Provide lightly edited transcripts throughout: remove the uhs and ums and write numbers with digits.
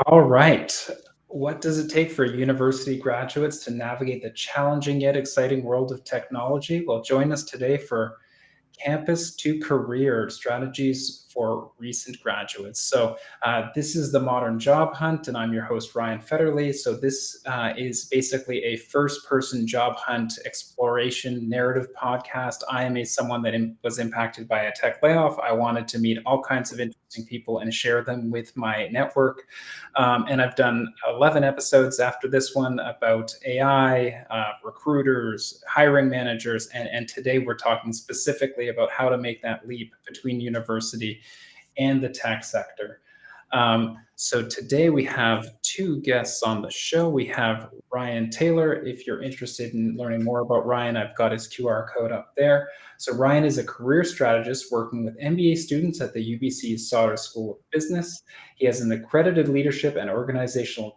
All right. What does it take for university graduates to navigate the challenging yet exciting world of technology? Well, join us today for Campus to Career Strategies for Recent Graduates. This is the Modern Job Hunt, and I'm your host, Ryan Federley. This is basically a first person job hunt exploration narrative podcast. I am someone that was impacted by a tech layoff. I wanted to meet all kinds of interesting people and share them with my network. And I've done 11 episodes after this one about AI, recruiters, hiring managers, and today we're talking specifically about how to make that leap between university and the tech sector. So today we have two guests on the show. We have Ryan Taylor. If you're interested in learning more about Ryan, I've got his QR code up there. So Ryan is a career strategist working with MBA students at the UBC Sauder School of Business. He has an accredited leadership and organizational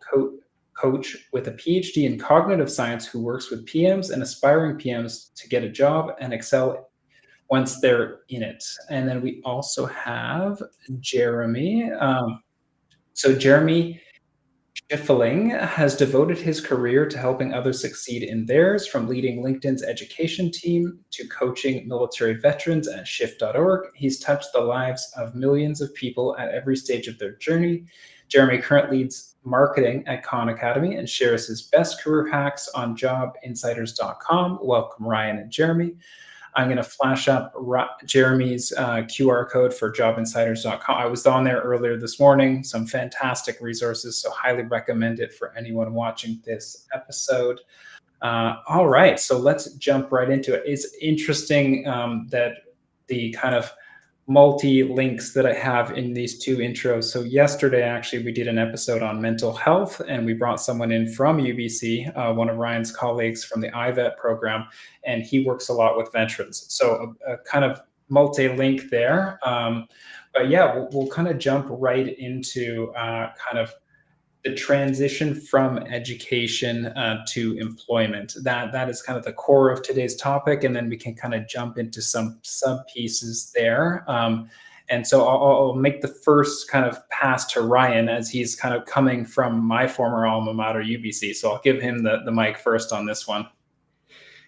coach with a PhD in cognitive science who works with PMs and aspiring PMs to get a job and excel once they're in it. And then we also have Jeremy. Jeremy Schifeling has devoted his career to helping others succeed in theirs, from leading LinkedIn's education team to coaching military veterans at shift.org. He's touched the lives of millions of people at every stage of their journey. Jeremy currently leads marketing at Khan Academy and shares his best career hacks on jobinsiders.com. Welcome, Ryan and Jeremy. I'm going to flash up Jeremy's QR code for jobinsiders.com. I was on there earlier this morning, some fantastic resources, so highly recommend it for anyone watching this episode. All right, so let's jump right into it. It's interesting that the kind of multi-links that I have in these two intros. So yesterday, actually, we did an episode on mental health, and we brought someone in from UBC, one of Ryan's colleagues from the IVET program, and he works a lot with veterans. So a kind of multi-link there. But yeah, we'll kind of jump right into kind of the transition from education to employment. That is kind of the core of today's topic, and then we can kind of jump into some sub pieces there. And so I'll make the first kind of pass to Ryan, as he's kind of coming from my former alma mater, UBC. So I'll give him the mic first on this one.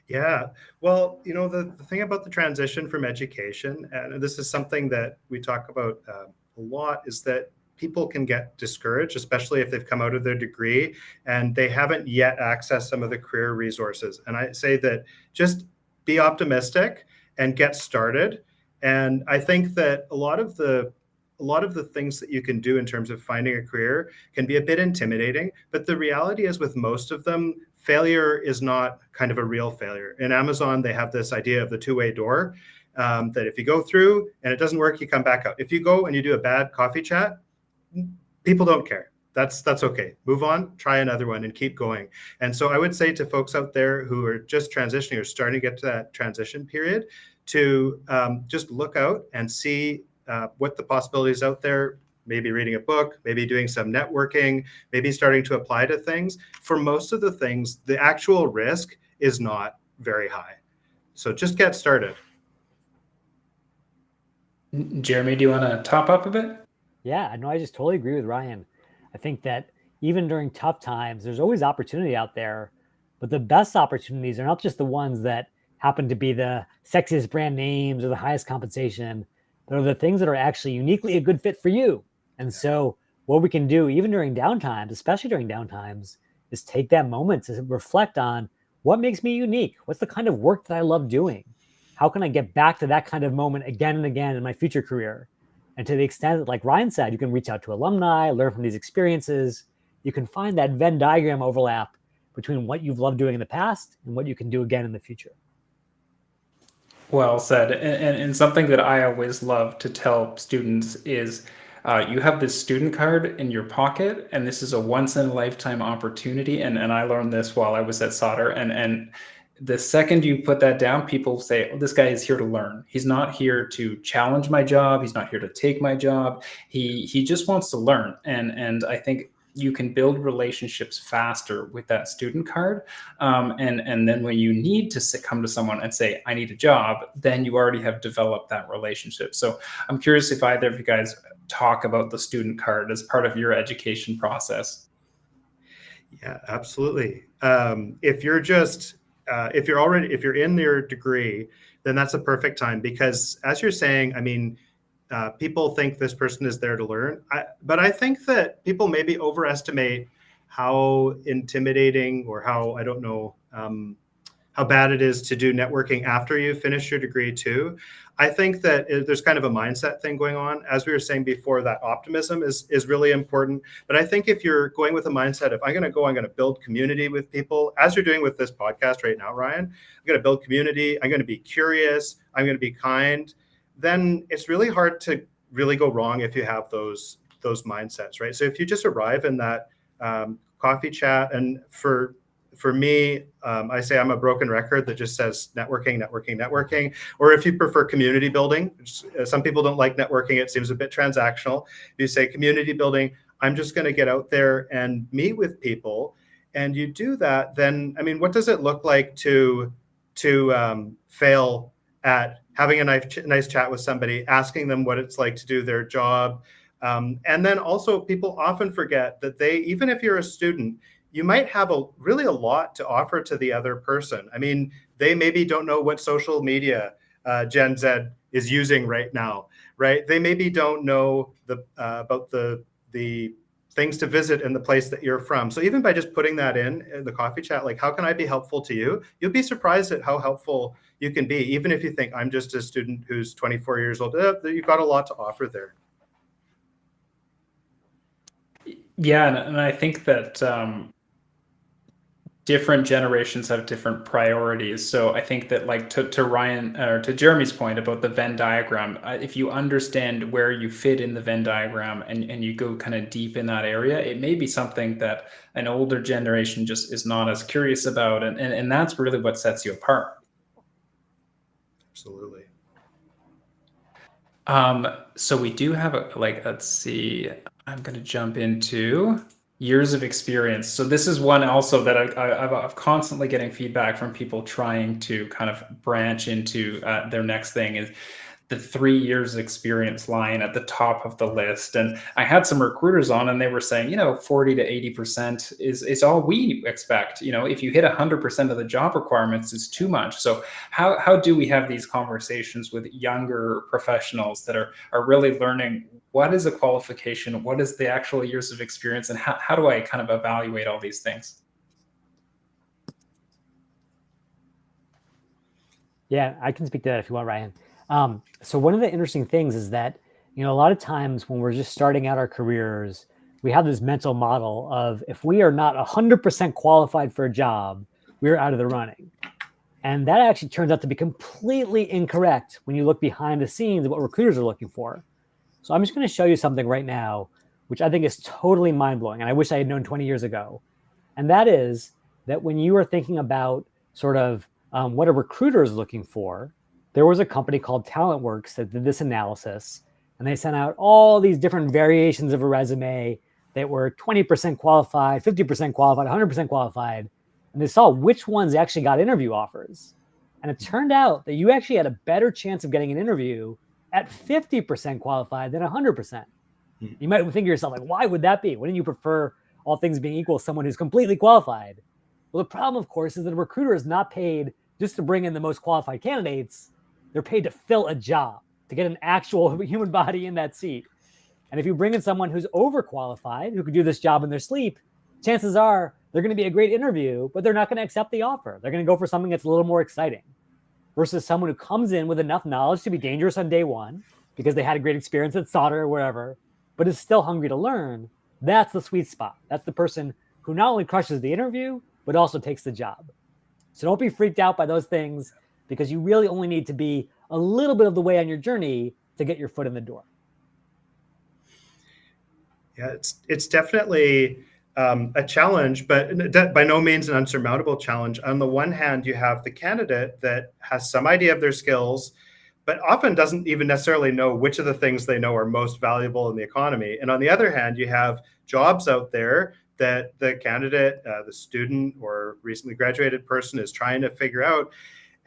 Yeah, well, the thing about the transition from education, and this is something that we talk about a lot, is that people can get discouraged, especially if they've come out of their degree and they haven't yet accessed some of the career resources. And I say that just be optimistic and get started. And I think that a lot of the things that you can do in terms of finding a career can be a bit intimidating, but the reality is, with most of them, failure is not kind of a real failure. In Amazon, they have this idea of the two-way door, that if you go through and it doesn't work, you come back out. If you go and you do a bad coffee chat, people don't care. That's okay. Move on, try another one, and keep going. And so I would say to folks out there who are just transitioning or starting to get to that transition period, to just look out and see what the possibilities out there, maybe reading a book, maybe doing some networking, maybe starting to apply to things. For most of the things, the actual risk is not very high. So just get started. Jeremy, do you want to top up a bit? Yeah, no, I just totally agree with Ryan. I think that even during tough times, there's always opportunity out there, but the best opportunities are not just the ones that happen to be the sexiest brand names or the highest compensation, but are the things that are actually uniquely a good fit for you. And so what we can do, even during downtimes, especially during downtimes, is take that moment to reflect on what makes me unique. What's the kind of work that I love doing? How can I get back to that kind of moment again and again in my future career? And to the extent that, like Ryan said, you can reach out to alumni, learn from these experiences. You can find that Venn diagram overlap between what you've loved doing in the past and what you can do again in the future. Well said. And something that I always love to tell students is you have this student card in your pocket, and this is a once in a lifetime opportunity. And I learned this while I was at Sauder. And the second you put that down, people say, oh, this guy is here to learn. He's not here to challenge my job. He's not here to take my job. He just wants to learn. And I think you can build relationships faster with that student card. And then when you need to come to someone and say, I need a job, then you already have developed that relationship. So I'm curious if either of you guys talk about the student card as part of your education process? Yeah, absolutely. If you're just if you're in your degree, then that's a perfect time, because as you're saying, I mean, people think this person is there to learn, but I think that people maybe overestimate how intimidating, or how, I don't know, how bad it is to do networking after you finish your degree too. I think that there's kind of a mindset thing going on. As we were saying before, that optimism is really important. But I think if you're going with a mindset of, I'm going to build community with people, as you're doing with this podcast right now, Ryan, I'm going to build community, I'm going to be curious, I'm going to be kind, then it's really hard to really go wrong if you have those mindsets, right? So if you just arrive in that coffee chat, and for me, I say I'm a broken record that just says networking, networking, networking. Or if you prefer community building, some people don't like networking, it seems a bit transactional. You say community building, I'm just going to get out there and meet with people. And you do that, then, I mean, what does it look like to fail at having a nice chat with somebody, asking them what it's like to do their job? And then also, people often forget that even if you're a student, you might have really a lot to offer to the other person. I mean, they maybe don't know what social media Gen Z is using right now, right? They maybe don't know about the things to visit in the place that you're from. So even by just putting that in the coffee chat, like, how can I be helpful to you? You'll be surprised at how helpful you can be. Even if you think, I'm just a student who's 24 years old, you've got a lot to offer there. Yeah, and I think that different generations have different priorities. So I think that, like, to Ryan, or to Jeremy's point about the Venn diagram, if you understand where you fit in the Venn diagram, and you go kind of deep in that area, it may be something that an older generation just is not as curious about. And that's really what sets you apart. Absolutely. So we do have let's see, I'm going to jump into years of experience. So this is one also that I'm constantly getting feedback from people trying to kind of branch into their next thing, is the 3 years experience line at the top of the list. And I had some recruiters on, and they were saying, 40 to 80% is all we expect. If you hit 100% of the job requirements, it's too much. So how do we have these conversations with younger professionals that are really learning what is a qualification, what is the actual years of experience, and how do I kind of evaluate all these things? Yeah, I can speak to that if you want, Ryan. So one of the interesting things is that, a lot of times when we're just starting out our careers, we have this mental model of, if we are not 100% qualified for a job, we're out of the running. And that actually turns out to be completely incorrect when you look behind the scenes of what recruiters are looking for. So I'm just going to show you something right now, which I think is totally mind-blowing, and I wish I had known 20 years ago. And that is that when you are thinking about sort of what a recruiter is looking for, there was a company called TalentWorks that did this analysis, and they sent out all these different variations of a resume that were 20% qualified, 50% qualified, 100% qualified, and they saw which ones actually got interview offers. And it turned out that you actually had a better chance of getting an interview at 50% qualified than 100%. You might think to yourself, like, why would that be? Wouldn't you prefer, all things being equal, someone who's completely qualified? Well, the problem, of course, is that a recruiter is not paid just to bring in the most qualified candidates. They're paid to fill a job, to get an actual human body in that seat. And if you bring in someone who's overqualified, who could do this job in their sleep, chances are they're going to be a great interview, but they're not going to accept the offer. They're going to go for something that's a little more exciting, versus someone who comes in with enough knowledge to be dangerous on day one because they had a great experience at solder or wherever, but is still hungry to learn. That's the sweet spot. That's the person who not only crushes the interview, but also takes the job. So don't be freaked out by those things, because you really only need to be a little bit of the way on your journey to get your foot in the door. Yeah, it's definitely a challenge, but by no means an unsurmountable challenge. On the one hand, you have the candidate that has some idea of their skills, but often doesn't even necessarily know which of the things they know are most valuable in the economy. And on the other hand, you have jobs out there that the candidate, the student or recently graduated person is trying to figure out.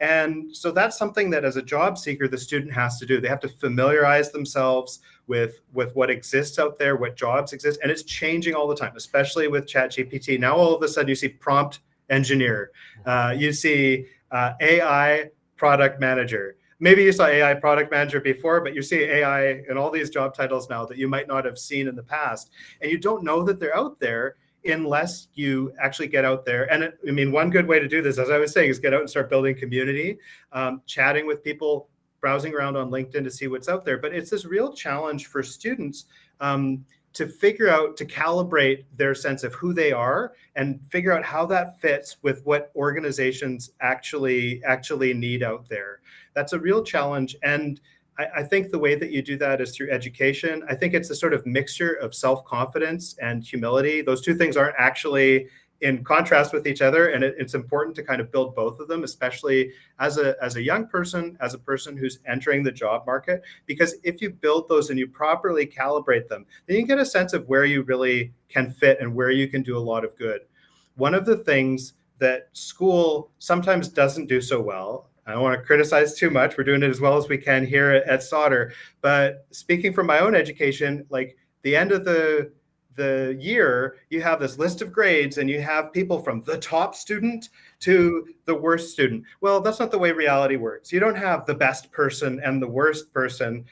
And so that's something that as a job seeker, the student has to do. They have to familiarize themselves with what exists out there, what jobs exist. And it's changing all the time, especially with ChatGPT. Now, all of a sudden you see prompt engineer, you see AI product manager. Maybe you saw AI product manager before, but you see AI in all these job titles now that you might not have seen in the past. And you don't know that they're out there unless you actually get out there. And I mean, one good way to do this, as I was saying, is get out and start building community, chatting with people, browsing around on LinkedIn to see what's out there. But it's this real challenge for students to figure out, to calibrate their sense of who they are and figure out how that fits with what organizations actually need out there. That's a real challenge. And I think the way that you do that is through education. I think it's a sort of mixture of self-confidence and humility. Those two things aren't actually in contrast with each other, and it's important to kind of build both of them, especially as a young person, as a person who's entering the job market, because if you build those and you properly calibrate them, then you get a sense of where you really can fit and where you can do a lot of good. One of the things that school sometimes doesn't do so well, I don't want to criticize too much, we're doing it as well as we can here at Sauder, but speaking from my own education, like the end of the year, you have this list of grades and you have people from the top student to the worst student. Well, that's not the way reality works. You don't have the best person and the worst person.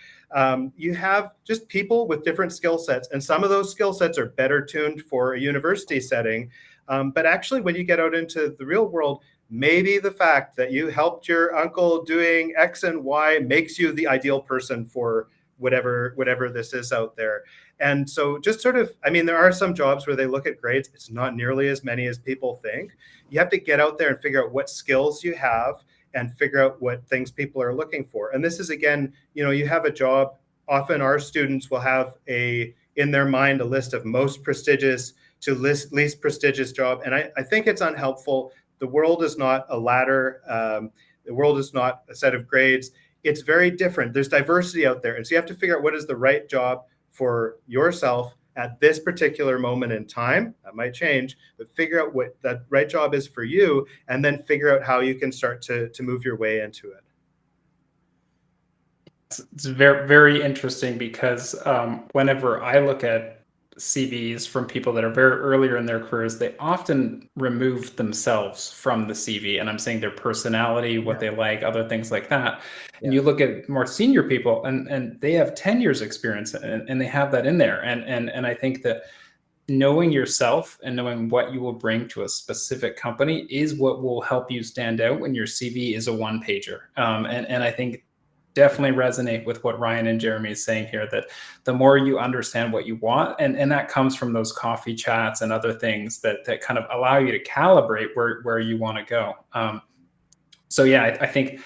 You have just people with different skill sets, and some of those skill sets are better tuned for a university setting. But actually, when you get out into the real world, maybe the fact that you helped your uncle doing X and Y makes you the ideal person for whatever this is out there. And so just sort of, I mean, there are some jobs where they look at grades. It's not nearly as many as people think. You have to get out there and figure out what skills you have and figure out what things people are looking for. And this is, again, you have a job. Often our students will have in their mind a list of most prestigious to least prestigious job. And I think it's unhelpful. The world is not a ladder. The world is not a set of grades. It's very different. There's diversity out there. And so you have to figure out what is the right job for yourself at this particular moment in time. That might change, but figure out what that right job is for you, and then figure out how you can start to move your way into it. It's very, very interesting because whenever I look at CVs from people that are very earlier in their careers, they often remove themselves from the CV. And I'm saying their personality, what they like, other things like that. And you look at more senior people and they have 10 years experience and they have that in there. And I think that knowing yourself and knowing what you will bring to a specific company is what will help you stand out when your CV is a one pager. And I think definitely resonate with what Ryan and Jeremy is saying here, that the more you understand what you want, and that comes from those coffee chats and other things that kind of allow you to calibrate where you want to go. So yeah, I think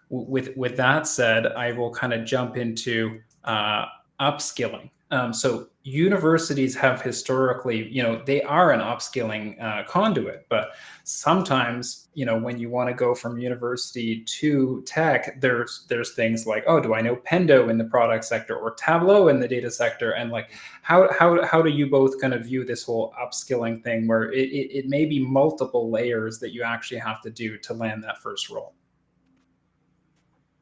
with that said, I will kind of jump into upskilling. So universities have historically, they are an upskilling conduit, but sometimes, when you want to go from university to tech, there's things like, oh, do I know Pendo in the product sector or Tableau in the data sector? And like, how do you both kind of view this whole upskilling thing where it may be multiple layers that you actually have to do to land that first role?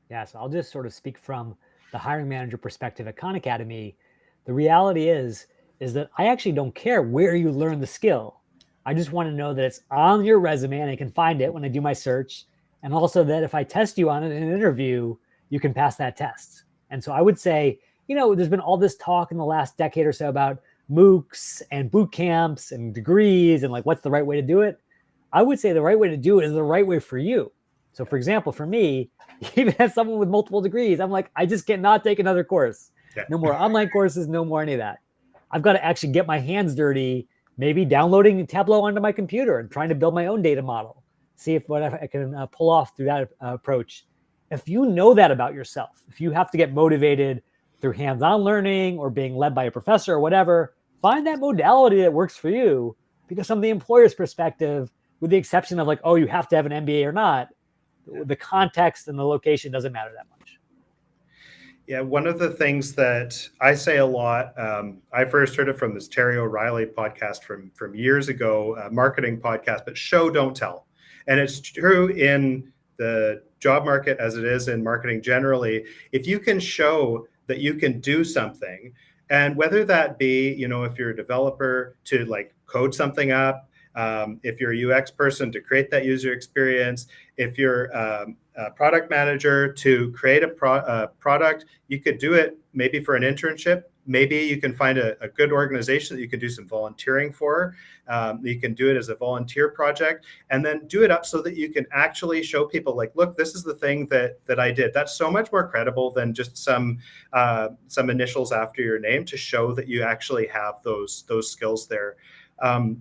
Yeah, so I'll just sort of speak from the hiring manager perspective at Khan Academy. The reality is that I actually don't care where you learn the skill. I just want to know that it's on your resume and I can find it when I do my search. And also that if I test you on it in an interview, you can pass that test. And so I would say, there's been all this talk in the last decade or so about MOOCs and boot camps and degrees and like, what's the right way to do it? I would say the right way to do it is the right way for you. So for example, for me, even as someone with multiple degrees, I'm like, I just cannot take another course. Yeah. No more online courses, no more any of that. I've got to actually get my hands dirty, maybe downloading Tableau onto my computer and trying to build my own data model, see if what I can pull off through that approach. If you know that about yourself, if you have to get motivated through hands-on learning or being led by a professor or whatever, find that modality that works for you, because from the employer's perspective, with the exception of like, oh, you have to have an MBA or not, the context and the location doesn't matter that much. Yeah, one of the things that I say a lot, I first heard it from this Terry O'Reilly podcast from years ago, a marketing podcast, but show, don't tell. And it's true in the job market as it is in marketing generally, if you can show that you can do something, and whether that be, if you're a developer to like code something up, if you're a UX person to create that user experience, if you're a product manager to create a product, you could do it maybe for an internship. Maybe you can find a good organization that you can do some volunteering for. You can do it as a volunteer project, and then do it up so that you can actually show people like, look, this is the thing that I did. That's so much more credible than just some initials after your name, to show that you actually have those skills there.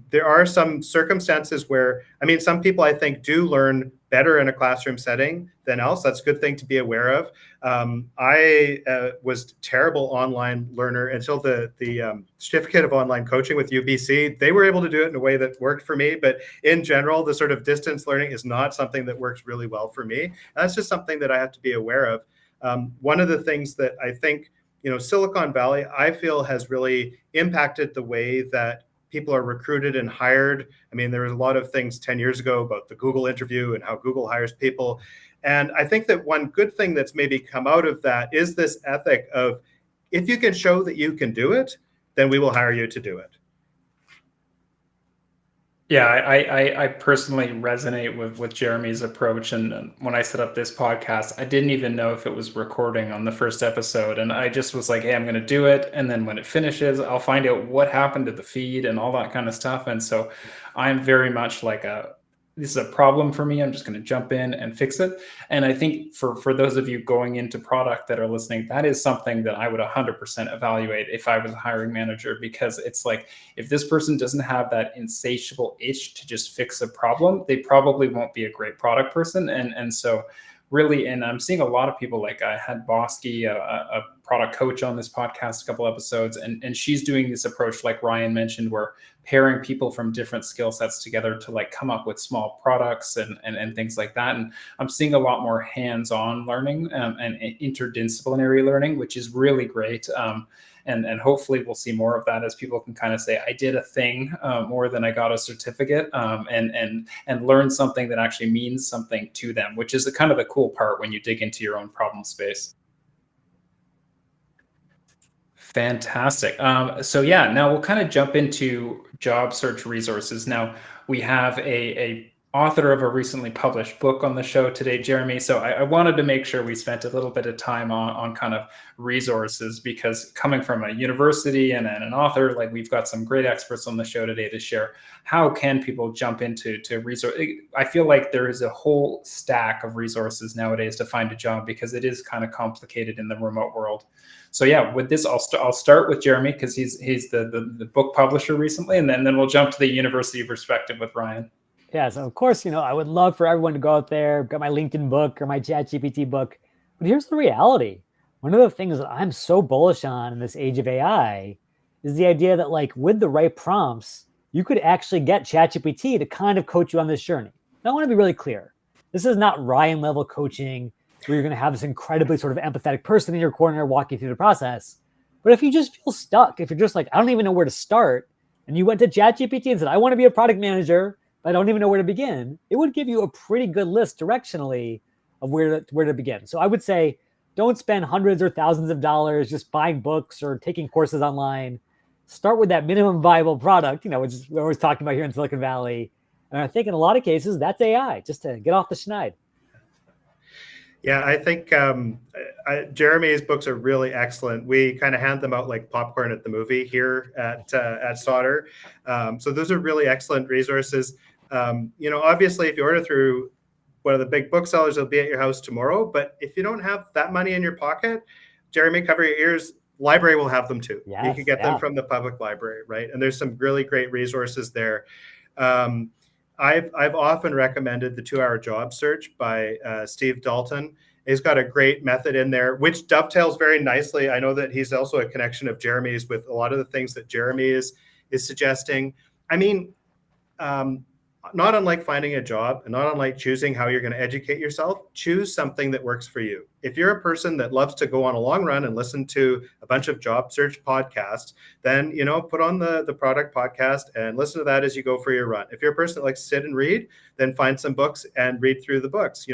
There are some circumstances where, some people I think do learn better in a classroom setting than else. That's a good thing to be aware of. I was a terrible online learner until the certificate of online coaching with UBC. They were able to do it in a way that worked for me. But in general, the sort of distance learning is not something that works really well for me. That's just something that I have to be aware of. One of the things that I think, Silicon Valley, I feel, has really impacted the way that people are recruited and hired. There was a lot of things 10 years ago about the Google interview and how Google hires people. And I think that one good thing that's maybe come out of that is this ethic of, if you can show that you can do it, then we will hire you to do it. Yeah, I personally resonate with Jeremy's approach. And when I set up this podcast, I didn't even know if it was recording on the first episode. And I just was like, hey, I'm going to do it. And then when it finishes, I'll find out what happened to the feed and all that kind of stuff. And so I'm very much like this is a problem for me. I'm just going to jump in and fix it. And I think for those of you going into product that are listening, that is something that I would 100% evaluate if I was a hiring manager, because it's like, if this person doesn't have that insatiable itch to just fix a problem, they probably won't be a great product person. And so really, and I'm seeing a lot of people, like I had Bosky, a product coach, on this podcast a couple episodes, and she's doing this approach like Ryan mentioned, where pairing people from different skill sets together to like come up with small products and things like that. And I'm seeing a lot more hands-on learning and interdisciplinary learning, which is really great. And hopefully we'll see more of that as people can kind of say, I did a thing more than I got a certificate, and learn something that actually means something to them, which is kind of the cool part when you dig into your own problem space. Fantastic. So yeah, now we'll kind of jump into job search resources. Now we have a author of a recently published book on the show today, Jeremy. So I wanted to make sure we spent a little bit of time on kind of resources, because coming from a university and an author, like we've got some great experts on the show today to share how can people jump into resource. I feel like there is a whole stack of resources nowadays to find a job, because it is kind of complicated in the remote world. So yeah, with this, I'll start with Jeremy, because he's the book publisher recently, and then we'll jump to the university perspective with Ryan. Yeah, so of course, I would love for everyone to go out there, get my LinkedIn book or my ChatGPT book. But here's the reality. One of the things that I'm so bullish on in this age of AI is the idea that, like, with the right prompts, you could actually get ChatGPT to kind of coach you on this journey. Now, I want to be really clear. This is not Ryan level coaching where you're going to have this incredibly sort of empathetic person in your corner walking through the process. But if you just feel stuck, if you're just like, I don't even know where to start, and you went to ChatGPT and said, I want to be a product manager, I don't even know where to begin, it would give you a pretty good list directionally of where to begin. So I would say, don't spend hundreds or thousands of dollars just buying books or taking courses online. Start with that minimum viable product, which is what we're always talking about here in Silicon Valley. And I think in a lot of cases, that's AI, just to get off the schneid. Yeah, I think Jeremy's books are really excellent. We kind of hand them out like popcorn at the movie here at Sauder. So those are really excellent resources. Obviously, if you order through one of the big booksellers, they'll be at your house tomorrow. But if you don't have that money in your pocket, Jeremy, cover your ears. Library will have them too. Yes, you can get them from the public library, right? And there's some really great resources there. I've often recommended the 2-Hour Job Search by Steve Dalton. He's got a great method in there, which dovetails very nicely. I know that he's also a connection of Jeremy's with a lot of the things that Jeremy is suggesting. not unlike finding a job and not unlike choosing how you're going to educate yourself, choose something that works for you. If you're a person that loves to go on a long run and listen to a bunch of job search podcasts, then, put on the product podcast and listen to that as you go for your run. If you're a person that likes to sit and read, then find some books and read through the books.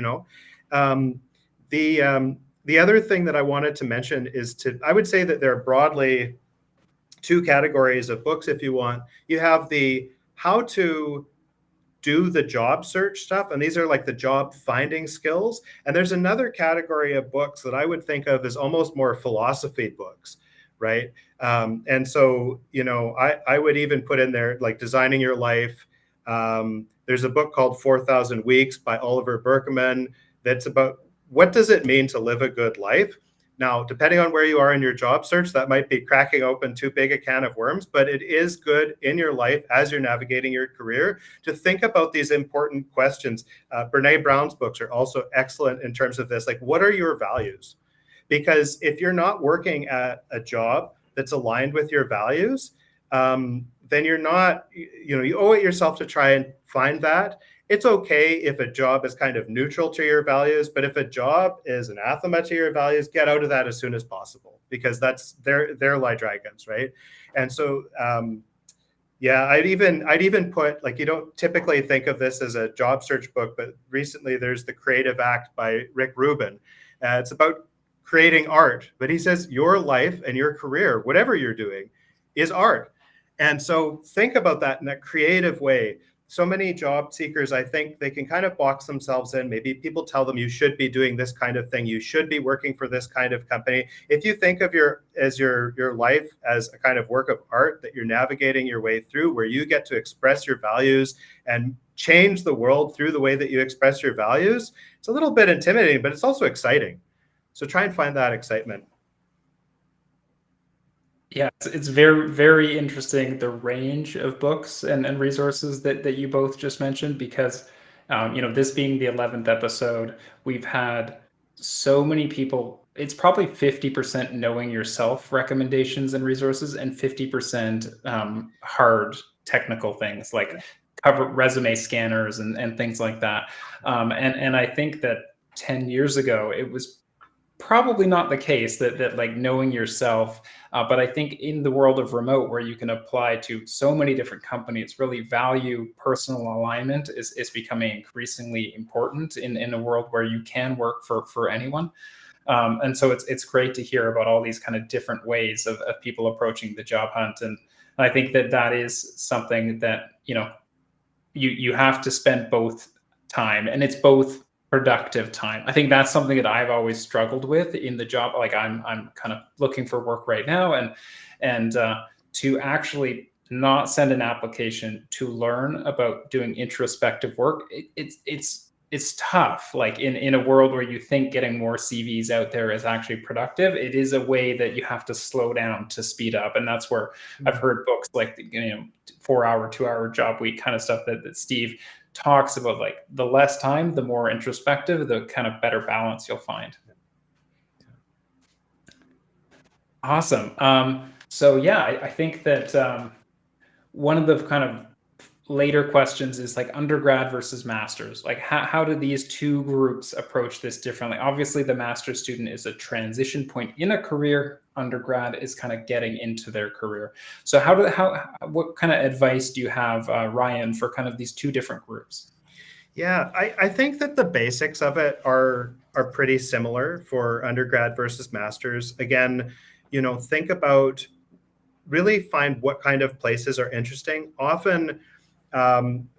The other thing that I wanted to mention is I would say that there are broadly two categories of books. If you want, you have the how to do the job search stuff, and these are like the job finding skills. And there's another category of books that I would think of as almost more philosophy books, right? And so, I would even put in there like Designing Your Life. There's a book called 4,000 Weeks by Oliver Berkman that's about what does it mean to live a good life. Now, depending on where you are in your job search, that might be cracking open too big a can of worms, but it is good in your life as you're navigating your career to think about these important questions. Brene Brown's books are also excellent in terms of this. Like, what are your values? Because if you're not working at a job that's aligned with your values, then you're not, you owe it yourself to try and find that. It's okay if a job is kind of neutral to your values, but if a job is anathema to your values, get out of that as soon as possible, because that's their lie dragons, right? And so, I'd even put, like, you don't typically think of this as a job search book, but recently there's The Creative Act by Rick Rubin. It's about creating art, but he says your life and your career, whatever you're doing, is art. And so think about that in a creative way. So many job seekers, I think they can kind of box themselves in. Maybe people tell them you should be doing this kind of thing. You should be working for this kind of company. If you think of your life as a kind of work of art that you're navigating your way through, where you get to express your values and change the world through the way that you express your values, it's a little bit intimidating, but it's also exciting. So try and find that excitement. Yeah, it's very, very interesting, the range of books and resources that you both just mentioned, because, this being the 11th episode, we've had so many people. It's probably 50% knowing yourself recommendations and resources, and 50% hard technical things like cover resume scanners and things like that. And I think that 10 years ago, it was probably not the case that like knowing yourself. But I think in the world of remote, where you can apply to so many different companies, really value personal alignment is becoming increasingly important in a world where you can work for anyone. And so it's great to hear about all these kind of different ways of people approaching the job hunt. And I think that is something that, you have to spend both time, and it's both productive time. I think that's something that I've always struggled with in the job. Like I'm kind of looking for work right now, and to actually not send an application to learn about doing introspective work, it's tough. Like in a world where you think getting more CVs out there is actually productive, it is a way that you have to slow down to speed up. And that's where I've heard books like 4-hour, 2-hour job week kind of stuff that Steve talks about, like the less time, the more introspective, the kind of better balance you'll find. Awesome. So yeah, I think that one of the kind of later questions is like undergrad versus masters. Like how do these two groups approach this differently? Obviously, the master's student is a transition point in a career. Undergrad is kind of getting into their career. So what kind of advice do you have, Ryan, for kind of these two different groups? Yeah, I think that the basics of it are pretty similar for undergrad versus masters. Again, think about, really find what kind of places are interesting. Often,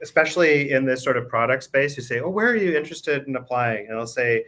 especially in this sort of product space, you say, oh, where are you interested in applying? And I'll say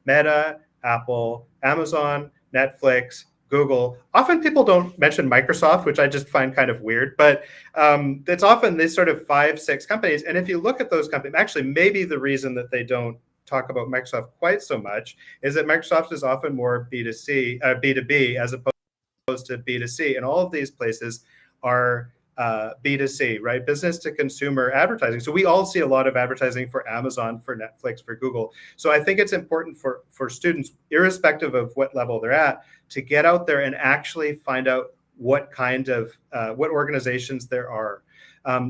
Meta, Apple, Amazon, Netflix, Google. Often people don't mention Microsoft, which I just find kind of weird, but it's often this sort of 5-6 companies. And if you look at those companies, actually, maybe the reason that they don't talk about Microsoft quite so much is that Microsoft is often more B2B as opposed to B2C. And all of these places are B2C, right? Business to consumer advertising. So we all see a lot of advertising for Amazon, for Netflix, for Google. So I think it's important for students, irrespective of what level they're at, to get out there and actually find out what kind of what organizations there are.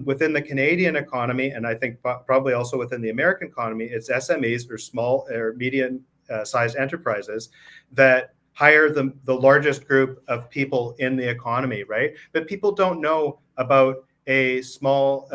Within the Canadian economy, and I think probably also within the American economy, it's SMEs or small or medium sized enterprises that hire the largest group of people in the economy, right? But people don't know about a small,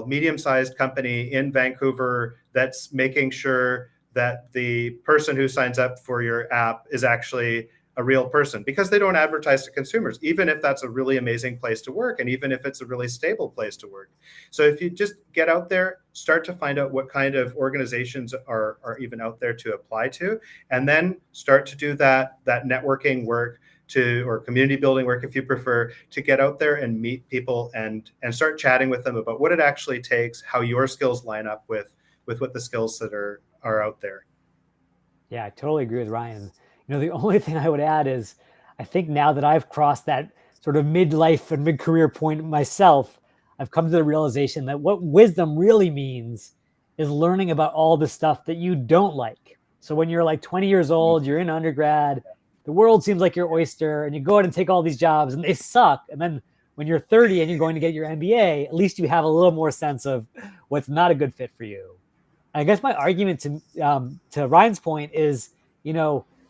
medium-sized company in Vancouver that's making sure that the person who signs up for your app is actually a real person, because they don't advertise to consumers, even if that's a really amazing place to work and even if it's a really stable place to work. So if you just get out there, start to find out what kind of organizations are even out there to apply to, and then start to do that networking work or community building work, if you prefer, to get out there and meet people and start chatting with them about what it actually takes, how your skills line up with what the skills that are out there. Yeah, I totally agree with Ryan. The only thing I would add is I think now that I've crossed that sort of midlife and mid-career point myself, I've come to the realization that what wisdom really means is learning about all the stuff that you don't like. So when you're like 20 years old, you're in undergrad, the world seems like your oyster, and you go out and take all these jobs and they suck. And then when you're 30 and you're going to get your MBA, at least you have a little more sense of what's not a good fit for you. I guess my argument to Ryan's point is,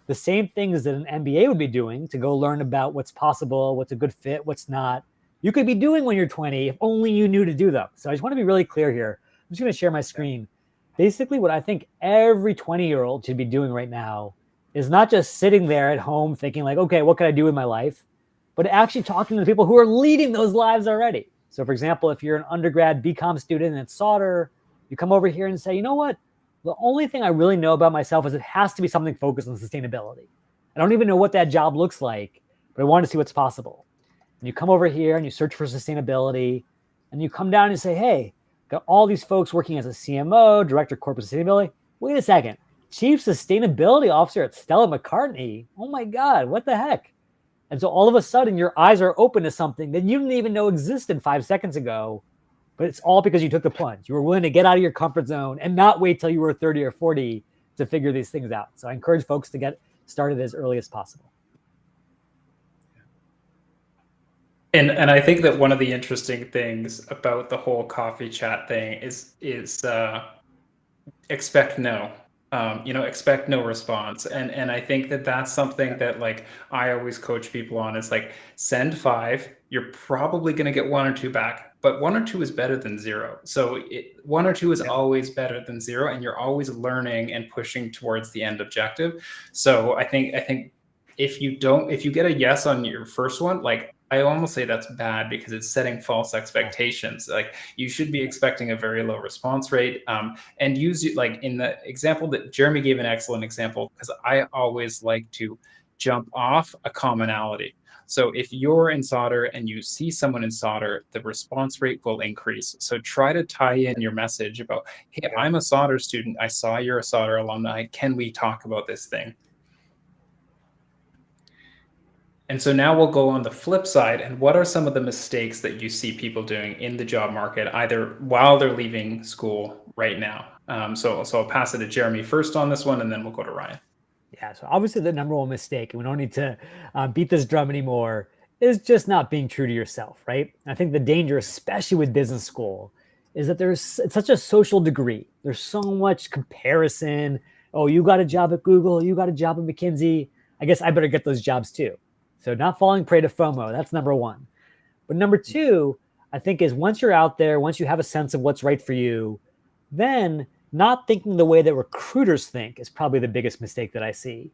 the same things that an MBA would be doing to go learn about what's possible, what's a good fit, what's not, you could be doing when you're 20 if only you knew to do them. So I just want to be really clear here. I'm just going to share my screen. Basically, what I think every 20-year-old should be doing right now is not just sitting there at home thinking like, okay, what can I do with my life? But actually talking to the people who are leading those lives already. So for example, if you're an undergrad BCom student at Sauder, you come over here and say, you know what? The only thing I really know about myself is it has to be something focused on sustainability. I don't even know what that job looks like, but I want to see what's possible. And you come over here and you search for sustainability, and you come down and say, hey, got all these folks working as a CMO, Director of Corporate Sustainability. Wait a second, Chief Sustainability Officer at Stella McCartney. Oh my God, what the heck? And so all of a sudden your eyes are open to something that you didn't even know existed 5 seconds ago. But it's all because you took the plunge. You were willing to get out of your comfort zone and not wait till you were 30 or 40 to figure these things out. So I encourage folks to get started as early as possible. And I think that one of the interesting things about the whole coffee chat thing is expect no. Expect no response. And I think that that's something that like I always coach people on. It's like send 5. You're probably going to get 1 or 2 back, but 1 or 2 is better than 0. So 1 or 2 is always better than 0, and you're always learning and pushing towards the end objective. So I think if you get a yes on your first one, like I almost say that's bad because it's setting false expectations. Like you should be expecting a very low response rate, and use it like in the example that Jeremy gave an excellent example, because I always like to jump off a commonality. So if you're in Sauder and you see someone in Sauder, the response rate will increase. So try to tie in your message about, hey, I'm a Sauder student. I saw you're a Sauder alumni. Can we talk about this thing? And so now we'll go on the flip side. And what are some of the mistakes that you see people doing in the job market, either while they're leaving school right now? So I'll pass it to Jeremy first on this one, and then we'll go to Ryan. Yeah, so obviously the number one mistake, and we don't need to beat this drum anymore, is just not being true to yourself, right? I think the danger, especially with business school, is that it's such a social degree. There's so much comparison. Oh, you got a job at Google, you got a job at McKinsey. I guess I better get those jobs too. So not falling prey to FOMO, that's number one. But number two, I think is once you're out there, once you have a sense of what's right for you, then not thinking the way that recruiters think is probably the biggest mistake that I see.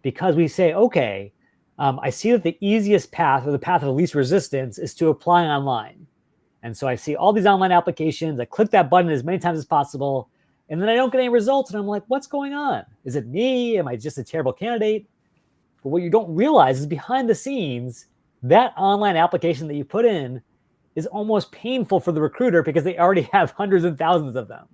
Because we say, okay, I see that the easiest path or the path of the least resistance is to apply online. And so I see all these online applications, I click that button as many times as possible, and then I don't get any results. And I'm like, what's going on? Is it me? Am I just a terrible candidate? But what you don't realize is behind the scenes, that online application that you put in is almost painful for the recruiter because they already have hundreds and thousands of them.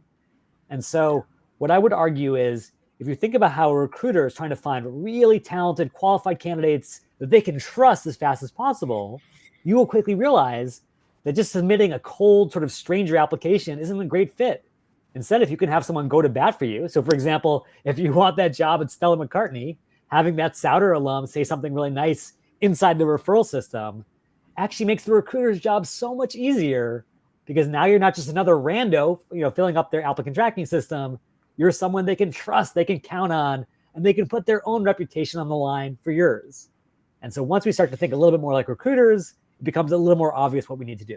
And so what I would argue is if you think about how a recruiter is trying to find really talented, qualified candidates that they can trust as fast as possible, you will quickly realize that just submitting a cold sort of stranger application isn't a great fit. Instead, if you can have someone go to bat for you. So for example, if you want that job at Stella McCartney, having that Sauder alum say something really nice inside the referral system actually makes the recruiter's job so much easier, because now you're not just another rando, filling up their applicant tracking system. You're someone they can trust, they can count on, and they can put their own reputation on the line for yours. And so once we start to think a little bit more like recruiters, it becomes a little more obvious what we need to do.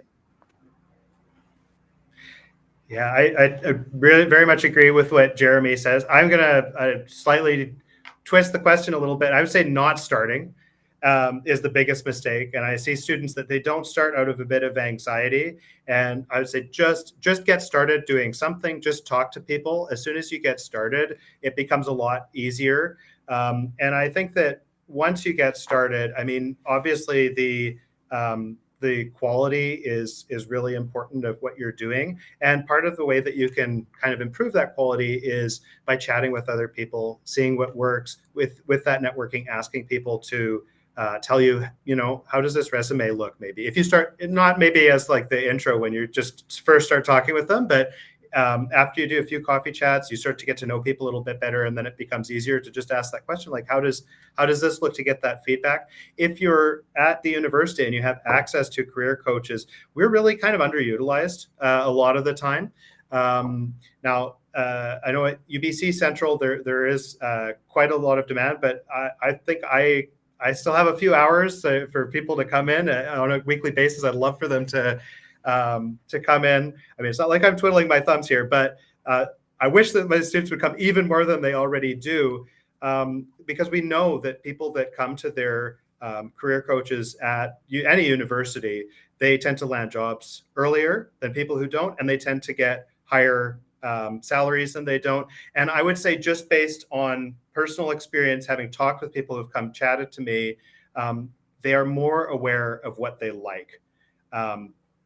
Yeah, I really very much agree with what Jeremy says. I'm going to slightly twist the question a little bit. I would say not starting is the biggest mistake. And I see students that they don't start out of a bit of anxiety. And I would say just get started doing something. Just talk to people. As soon as you get started, it becomes a lot easier. And I think that once you get started, I mean, obviously the quality is really important of what you're doing. And part of the way that you can kind of improve that quality is by chatting with other people, seeing what works with that networking, asking people to tell you, how does this resume look? Maybe if you start, not maybe as like the intro when you just first start talking with them, but after you do a few coffee chats, you start to get to know people a little bit better, and then it becomes easier to just ask that question, like, how does this look, to get that feedback. If you're at the university and you have access to career coaches, we're really kind of underutilized a lot of the time. Now, I know at UBC Central there is quite a lot of demand, but I think I still have a few hours for people to come in on a weekly basis. I'd love for them to come in. I mean, it's not like I'm twiddling my thumbs here, but I wish that my students would come even more than they already do, because we know that people that come to their career coaches at any university, they tend to land jobs earlier than people who don't, and they tend to get higher salaries than they don't. And I would say, just based on personal experience, having talked with people who've come chatted to me, they are more aware of what they like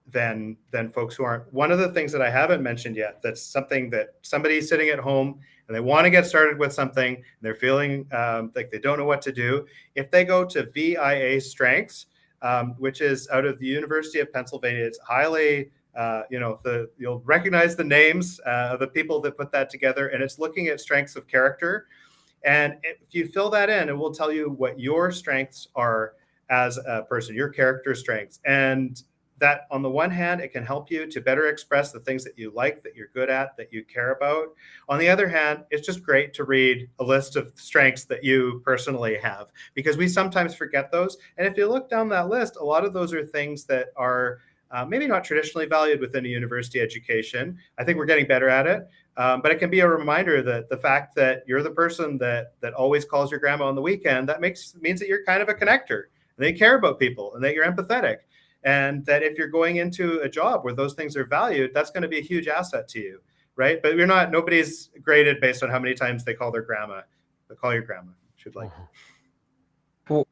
than folks who aren't. One of the things that I haven't mentioned yet, that's something that somebody's sitting at home and they want to get started with something, and they're feeling like they don't know what to do. If they go to VIA Strengths, which is out of the University of Pennsylvania, it's highly, you'll recognize the names of the people that put that together, and it's looking at strengths of character. And if you fill that in, it will tell you what your strengths are as a person, your character strengths. And that, on the one hand, it can help you to better express the things that you like, that you're good at, that you care about. On the other hand, it's just great to read a list of strengths that you personally have, because we sometimes forget those. And if you look down that list, a lot of those are things that are maybe not traditionally valued within a university education. I think we're getting better at it. But it can be a reminder that the fact that you're the person that always calls your grandma on the weekend, that means that you're kind of a connector. They care about people and that you're empathetic. And that if you're going into a job where those things are valued, that's going to be a huge asset to you, right? But nobody's graded based on how many times they call their grandma. But call your grandma, should like.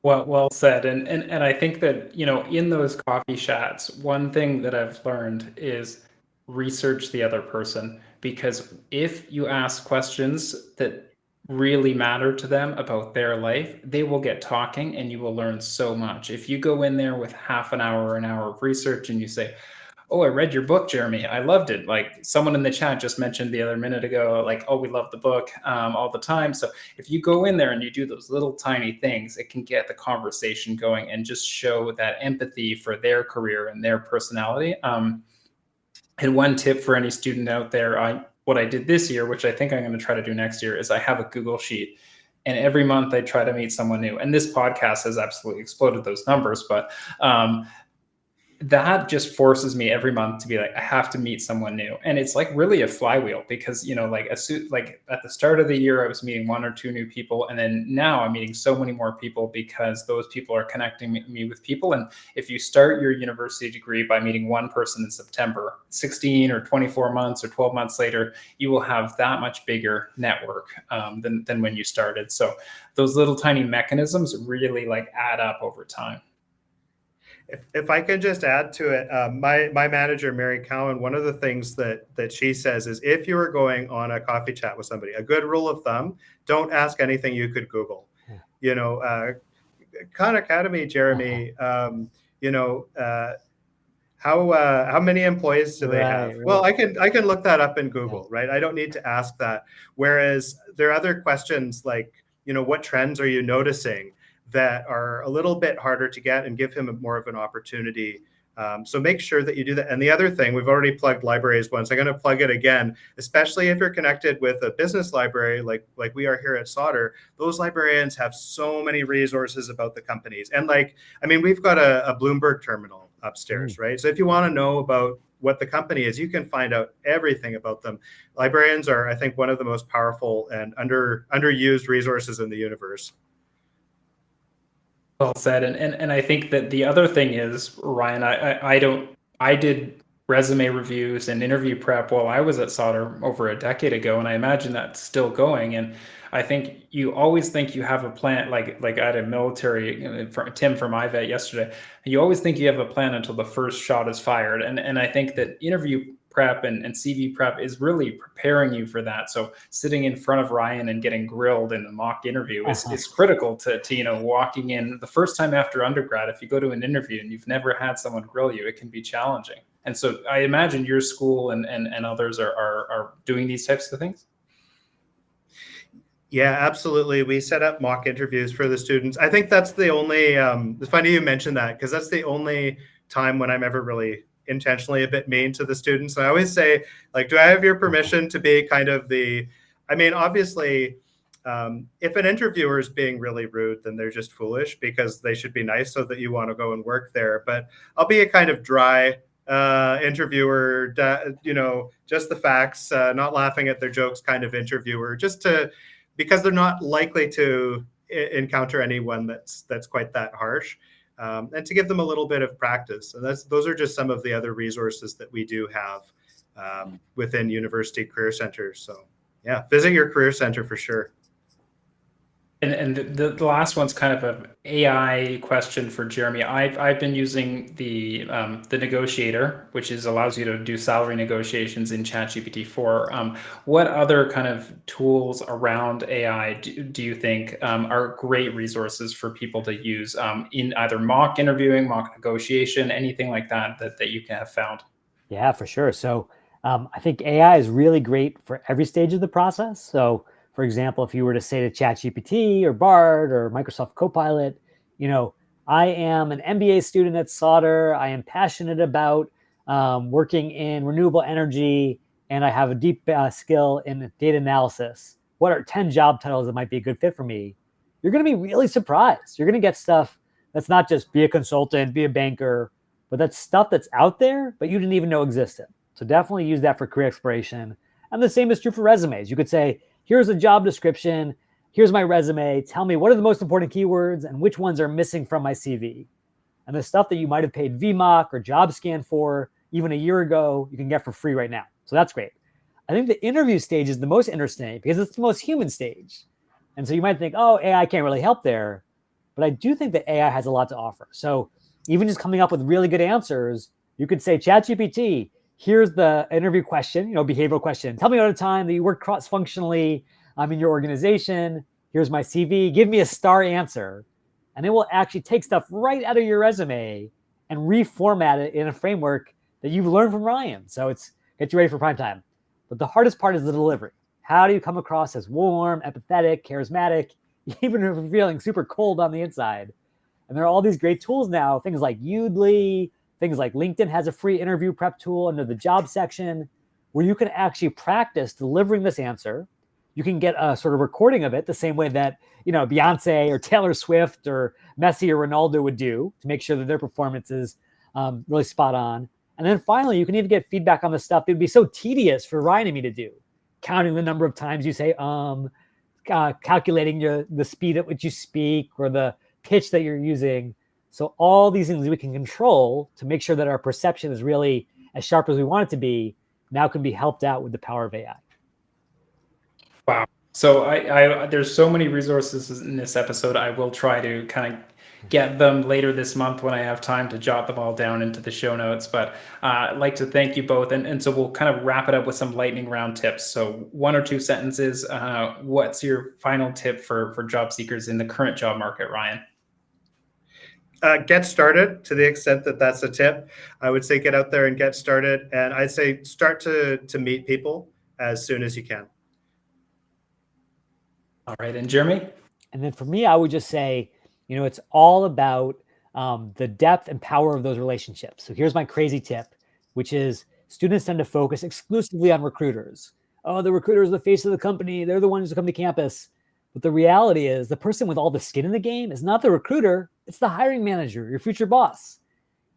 Well said. And I think that, in those coffee chats, one thing that I've learned is research the other person, because if you ask questions that really matter to them about their life, they will get talking and you will learn so much. If you go in there with half an hour or an hour of research and you say, "Oh, I read your book, Jeremy. I loved it." Like someone in the chat just mentioned the other minute ago, like, "Oh, we love the book all the time." So if you go in there and you do those little tiny things, it can get the conversation going and just show that empathy for their career and their personality. And one tip for any student out there, what I did this year, which I think I'm going to try to do next year, is I have a Google Sheet. And every month I try to meet someone new. And this podcast has absolutely exploded those numbers. But that just forces me every month to be like, I have to meet someone new. And it's like really a flywheel, because, like at the start of the year, I was meeting one or two new people. And then now I'm meeting so many more people, because those people are connecting me with people. And if you start your university degree by meeting one person in September, 16 or 24 months or 12 months later, you will have that much bigger network than when you started. So those little tiny mechanisms really add up over time. If I could just add to it, my manager, Mary Cowan, one of the things that she says is, if you are going on a coffee chat with somebody, a good rule of thumb, don't ask anything you could Google. Khan Academy, Jeremy, how many employees do they have? Right. Well, I can look that up in Google, right? I don't need to ask that. Whereas there are other questions like, what trends are you noticing? that are a little bit harder to get and give him more of an opportunity. So make sure that you do that. And the other thing, we've already plugged libraries once. I'm going to plug it again, especially if you're connected with a business library like we are here at Sauder. Those librarians have so many resources about the companies. And we've got a Bloomberg terminal upstairs, right? So if you want to know about what the company is, you can find out everything about them. Librarians are, I think, one of the most powerful and underused resources in the universe. Well said. And I think that the other thing is, Ryan, I did resume reviews and interview prep while I was at Sauder over a decade ago, and I imagine that's still going. And I think you always think you have a plan, like at a military, Tim from IVET yesterday, you always think you have a plan until the first shot is fired. And I think that interview prep and CV prep is really preparing you for that. So sitting in front of Ryan and getting grilled in a mock interview is critical to walking in the first time after undergrad. If you go to an interview and you've never had someone grill you, it can be challenging. And so I imagine your school and others are doing these types of things. Yeah, absolutely. We set up mock interviews for the students. I think that's the only, it's funny you mentioned that, because that's the only time when I'm ever really intentionally a bit mean to the students. And I always say, do I have your permission to be kind of obviously, if an interviewer is being really rude, then they're just foolish, because they should be nice so that you want to go and work there. But I'll be a kind of dry interviewer, just the facts, not laughing at their jokes kind of interviewer, because they're not likely to encounter anyone that's quite that harsh. And to give them a little bit of practice. And those are just some of the other resources that we do have within university career centers. So yeah, visit your career center for sure. And the last one's kind of an AI question for Jeremy. I've been using the negotiator, which allows you to do salary negotiations in ChatGPT 4. What other kind of tools around AI do you think are great resources for people to use in either mock interviewing, mock negotiation, anything like that you can have found? Yeah, for sure. So I think AI is really great for every stage of the process. So for example, if you were to say to ChatGPT or Bard or Microsoft Copilot, I am an MBA student at Sauder. I am passionate about working in renewable energy, and I have a deep skill in data analysis. What are 10 job titles that might be a good fit for me? You're going to be really surprised. You're going to get stuff that's not just be a consultant, be a banker, but that's stuff that's out there, but you didn't even know existed. So definitely use that for career exploration. And the same is true for resumes. You could say, here's a job description. Here's my resume. Tell me what are the most important keywords and which ones are missing from my CV. And the stuff that you might have paid VMOC or JobScan for even a year ago, you can get for free right now. So that's great. I think the interview stage is the most interesting because it's the most human stage. And so you might think, oh, AI can't really help there. But I do think that AI has a lot to offer. So even just coming up with really good answers, you could say, ChatGPT, here's the interview question, behavioral question. Tell me about a time that you worked cross-functionally in your organization. Here's my CV. Give me a star answer. And it will actually take stuff right out of your resume and reformat it in a framework that you've learned from Ryan. So it's get you ready for prime time. But the hardest part is the delivery. How do you come across as warm, empathetic, charismatic, even if you're feeling super cold on the inside? And there are all these great tools now, things like Udly, things like LinkedIn has a free interview prep tool under the job section where you can actually practice delivering this answer. You can get a sort of recording of it the same way that, Beyonce or Taylor Swift or Messi or Ronaldo would do to make sure that their performance is really spot on. And then finally, you can even get feedback on the stuff that would be so tedious for Ryan and me to do. Counting the number of times you say, calculating the speed at which you speak or the pitch that you're using. So all these things we can control to make sure that our perception is really as sharp as we want it to be now can be helped out with the power of AI. Wow. So I there's so many resources in this episode. I will try to kind of get them later this month when I have time to jot them all down into the show notes. But I'd like to thank you both. And so we'll kind of wrap it up with some lightning round tips. So 1 or 2 sentences. What's your final tip for job seekers in the current job market, Ryan? Get started, to the extent that that's a tip. I would say get out there and get started. And I'd say start to meet people as soon as you can. All right. And Jeremy? And then for me, I would just say, It's all about the depth and power of those relationships. So here's my crazy tip, which is students tend to focus exclusively on recruiters. Oh, the recruiter is the face of the company. They're the ones who come to campus. But the reality is the person with all the skin in the game is not the recruiter. It's the hiring manager, your future boss.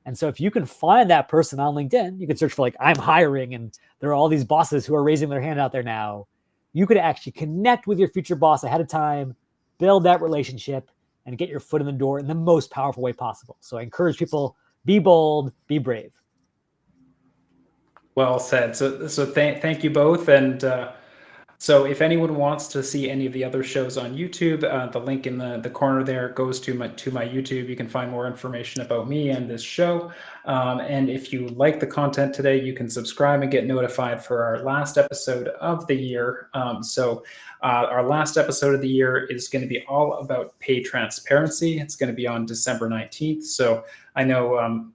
And so if you can find that person on LinkedIn, you can search for like, I'm hiring, and there are all these bosses who are raising their hand out there now. You could actually connect with your future boss ahead of time, build that relationship, and get your foot in the door in the most powerful way possible. So I encourage people, be bold, be brave. Well said. So thank you both. And so if anyone wants to see any of the other shows on YouTube, the link in the corner there goes to my YouTube. You can find more information about me and this show. And if you like the content today, you can subscribe and get notified for our last episode of the year. Our last episode of the year is going to be all about pay transparency. It's going to be on December 19th. So I know,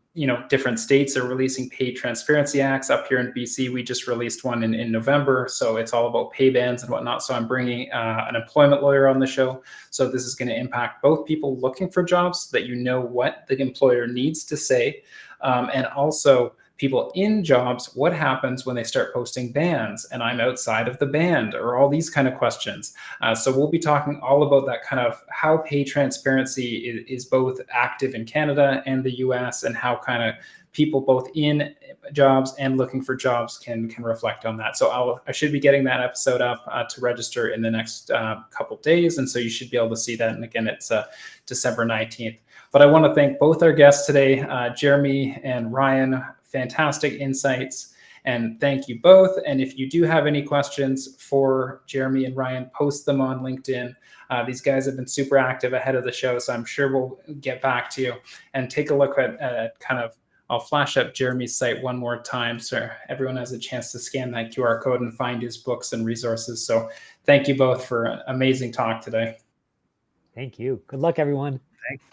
different states are releasing pay transparency acts. Up here in BC, we just released one in November. So it's all about pay bans and whatnot. So I'm bringing an employment lawyer on the show. So this is going to impact both people looking for jobs so that you know what the employer needs to say, and also people in jobs, what happens when they start posting bans and I'm outside of the band, or all these kind of questions. So we'll be talking all about that, kind of how pay transparency is both active in Canada and the US, and how kind of people both in jobs and looking for jobs can reflect on that. So I should be getting that episode up to register in the next couple days. And so you should be able to see that. And again, it's December 19th. But I want to thank both our guests today, Jeremy and Ryan. Fantastic insights, and thank you both. And if you do have any questions for Jeremy and Ryan, post them on LinkedIn. These guys have been super active ahead of the show, so I'm sure we'll get back to you. And take a look at I'll flash up Jeremy's site one more time so everyone has a chance to scan that QR code and find his books and resources. So thank you both for an amazing talk today. Thank you. Good luck, everyone. Thanks.